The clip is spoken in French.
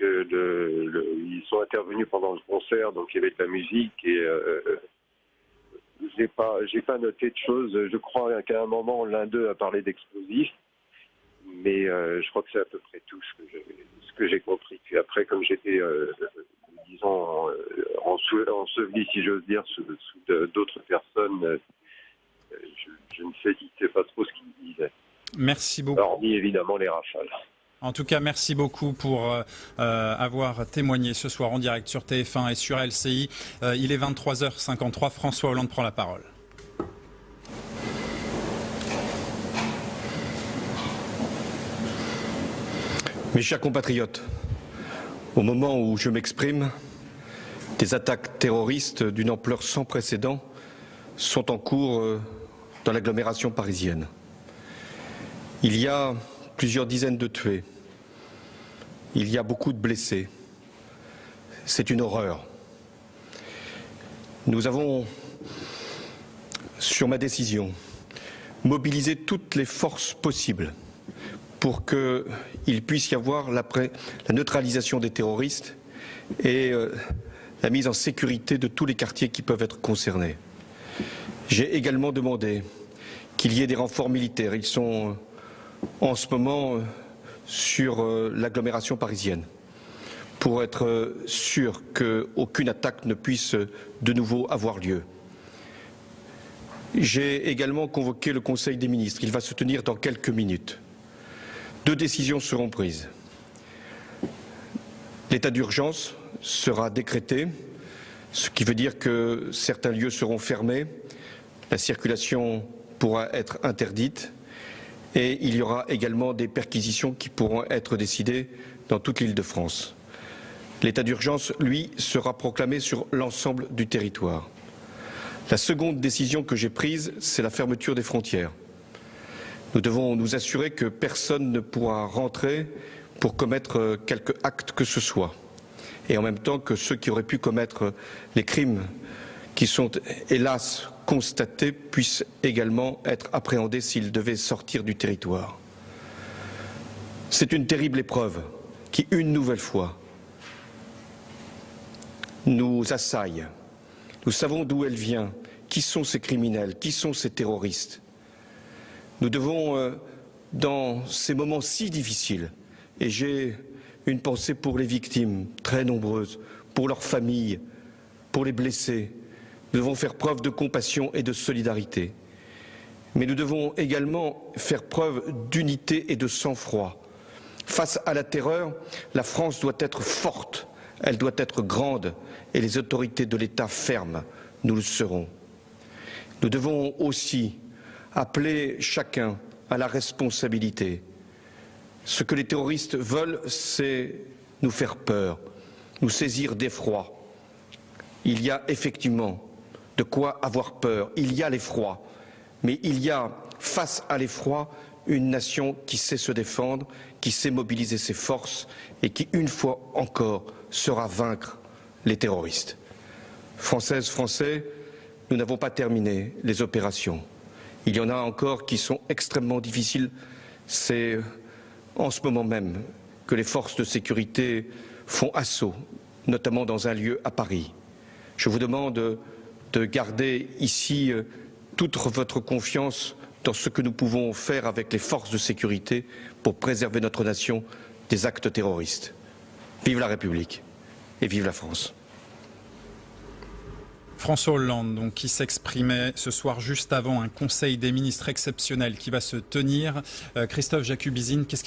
Ils sont intervenus pendant le concert, donc il y avait de la musique et j'ai pas noté de choses. Je crois qu'à un moment l'un d'eux a parlé d'explosifs, mais je crois que c'est à peu près tout ce que j'ai compris. Puis après, comme j'étais disons enseveli, si j'ose dire, sous d'autres personnes, je ne sais pas trop ce qu'ils disaient. Merci beaucoup. Hormis évidemment les rafales. En tout cas, merci beaucoup pour avoir témoigné ce soir en direct sur TF1 et sur LCI. Il est 23h53, François Hollande prend la parole. Mes chers compatriotes, au moment où je m'exprime, des attaques terroristes d'une ampleur sans précédent sont en cours dans l'agglomération parisienne. Il y a plusieurs dizaines de tués. Il y a beaucoup de blessés. C'est une horreur. Nous avons, sur ma décision, mobilisé toutes les forces possibles pour qu'il puisse y avoir la neutralisation des terroristes et la mise en sécurité de tous les quartiers qui peuvent être concernés. J'ai également demandé qu'il y ait des renforts militaires. Ils sont en ce moment sur l'agglomération parisienne pour être sûr qu'aucune attaque ne puisse de nouveau avoir lieu. J'ai également convoqué le Conseil des ministres. Il va se tenir dans quelques minutes. 2 décisions seront prises. L'état d'urgence sera décrété, ce qui veut dire que certains lieux seront fermés, la circulation pourra être interdite et il y aura également des perquisitions qui pourront être décidées dans toute l'Île-de-France. L'état d'urgence, lui, sera proclamé sur l'ensemble du territoire. La seconde décision que j'ai prise, c'est la fermeture des frontières. Nous devons nous assurer que personne ne pourra rentrer pour commettre quelque acte que ce soit. Et en même temps que ceux qui auraient pu commettre les crimes qui sont hélas constatés puissent également être appréhendés s'ils devaient sortir du territoire. C'est une terrible épreuve qui, une nouvelle fois, nous assaille. Nous savons d'où elle vient, qui sont ces criminels, qui sont ces terroristes. Nous devons, dans ces moments si difficiles, et j'ai une pensée pour les victimes, très nombreuses, pour leurs familles, pour les blessés, nous devons faire preuve de compassion et de solidarité. Mais nous devons également faire preuve d'unité et de sang-froid. Face à la terreur, la France doit être forte, elle doit être grande, et les autorités de l'État fermes, nous le serons. Nous devons aussi appeler chacun à la responsabilité. Ce que les terroristes veulent, c'est nous faire peur, nous saisir d'effroi. Il y a effectivement de quoi avoir peur, il y a l'effroi, mais il y a, face à l'effroi, une nation qui sait se défendre, qui sait mobiliser ses forces et qui, une fois encore, saura vaincre les terroristes. Françaises, Français, nous n'avons pas terminé les opérations. Il y en a encore qui sont extrêmement difficiles. C'est en ce moment même que les forces de sécurité font assaut, notamment dans un lieu à Paris. Je vous demande de garder ici toute votre confiance dans ce que nous pouvons faire avec les forces de sécurité pour préserver notre nation des actes terroristes. Vive la République et vive la France. François Hollande, donc, qui s'exprimait ce soir juste avant un conseil des ministres exceptionnel qui va se tenir. Christophe Jacubizine, qu'est-ce